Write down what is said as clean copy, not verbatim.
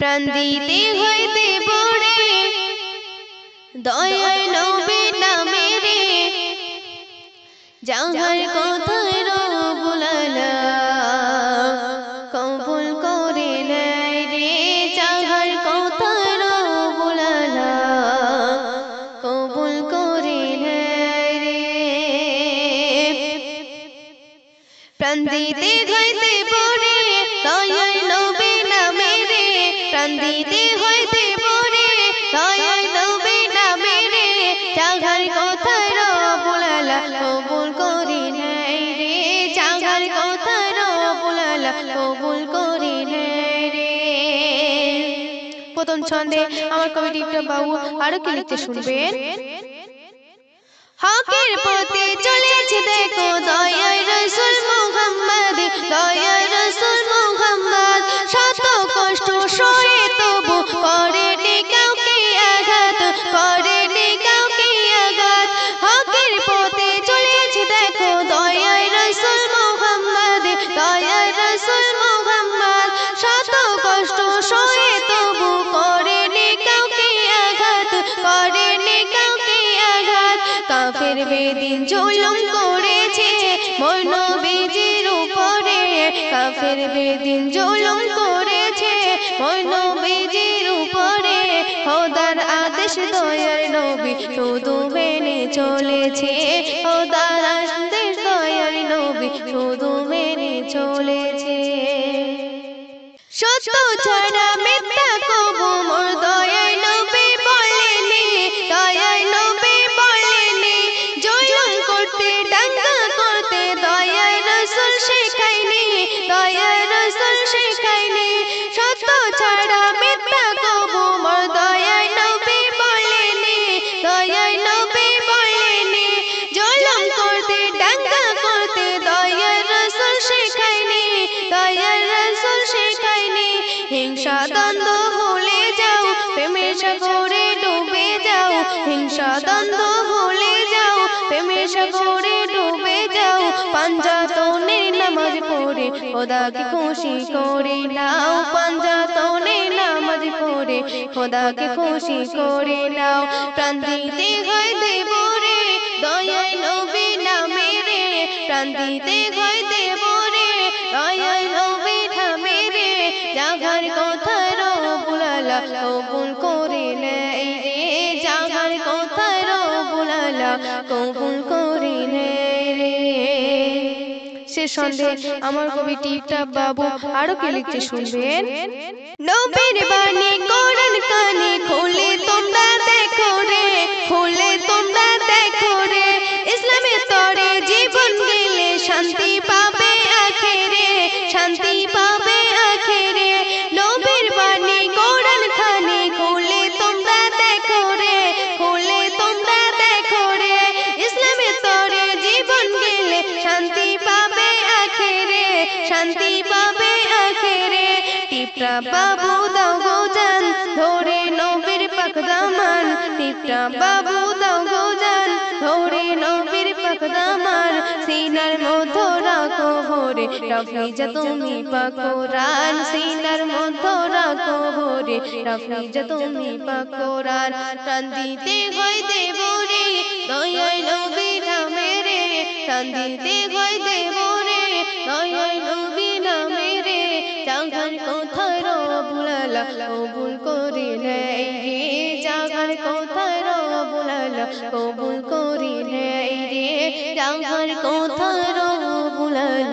প্রাণ দিতে হইতে পড়ে দয়াল নবী নামে রে যাহার কথায় রব্বুল আলা কবুল করে নেয় রে যাহার কথায় রব্বুল আলা কবুল করে নেয় রে প্রাণ দিতে হইতে পড়ে দয়াল নবী নামে রে প্রাণ দিতে হইতে পড়ে দয়াল নবী নামে রে যাহার কথায় রব্বুল আলা কবুল করে নেয় রে যাহার কথায় রব্বুল আলা কবুল করে নেয় রে। প্রথম ছন্দে আমার কবি টিপটা বাবু আরো কি লিখতে শুনবেন। হকের পথে চলেছে দেখো দয়ার রাসূল মুহাম্মদ দয়ার রাসূল মুহাম্মদ শত কষ্ট সয়ে তবু করেনি কাউকে আঘাত করেনি কাউকে আঘাত হকের পথে চলেছে দেখো দয়ার রাসূল মুহাম্মদ দয়ার রাসূল মুহাম্মদ শত কষ্ট সয়ে তবু করেনি কাউকে আঘাত করেনি কাউকে আঘাত কাফের বেদিন জুলুম করেছে মোর নবীজির উপরে কাফের বেদিন জুলুম করেছে মোর নবীজির উপরে খোদার আদেশ দয়ার নবী শুধু মেনে চলেছে খোদার আদেশ দয়ার নবী শুধু মেনে চলেছে সত্য ছাড়া মিথ্যা কবু মোর দয়ার নবী বলেনি দয়ার নবী বলেনি জুলুম করতে দাঙ্গা করতে দয়ার রাসূল শেখায়নি দয়ার রাসূল শেখায়নি সত্য ছাড়া মিথ্যা কবু মোর দয়ার নবী বলেনি দয়ার নবী বলেনি জুলুম করতে দাঙ্গা করতে দয়ার রাসূল শেখায়নি দয়ার রাসূল শেখায়নি হিংসা দ্বন্দ্ব ভুলে যাও প্রেমের সাগরে ডুবে যাও হিংসা দ্বন্দ্ব ভুলে যাও প্রেমের সাগরে ডুবে যাও পাঞ্জাতনের নামাজ পড়ে খোদাকে খুশি করে নাও পাঞ্জাতনের নামাজ পড়ে খোদাকে খুশি করে নাও প্রাণ দিতে হয় দেব রে দয়াল নবী নামে রে প্রাণ দিতে হয় দেব রে দয়াল নবী নামে রে যাহার কথায় রব্বুল আলা কবুল করে নেয় রে যাহার কথায় রব্বুল আলা কবুল করে নেয় রে। সে সন্ধে আমার কবি টিপটা বাবু আরো কি লিখতে শুনবেন। নবীর বাণী কোরআন কানে খুলে তোমরা দেখো রে খুলে তোমরা দেখো রে ইসলামের তরে জীবন গেলে শান্তি পাবে আখেরে শান্তি পাবে আখেরে নবীর বাণী কোরআন কানে খুলে তোমরা দেখো রে খুলে তোমরা দেখো রে ইসলামের তরে জীবন গেলে শান্তি পাবে আখেরে শান্তি পাবে আখেরে টিপটা বাবু দাও গো জান ধরে নবীর পাক দামান টিপটা বাবু দাও গো জান ধরে নবীর পাক দামান সিনার মধ্যে রাখো ভরে রাফিজা তুমি পাক কোরআন সিনার মধ্যে রাখো ভরে রাফিজা তুমি পাক কোরআন প্রাণ দিতে হয় দেব রে দয়াল নবী নামে রে প্রাণ দিতে হয় দেব রে দয়াল নবী নামে রে যাহার কথায় রব্বুল আলা কবুল করে নেয় রে যাহার কথায় রব্বুল আলা কবুল করে নেয় রে যাহার কথায় রব্বুল আলা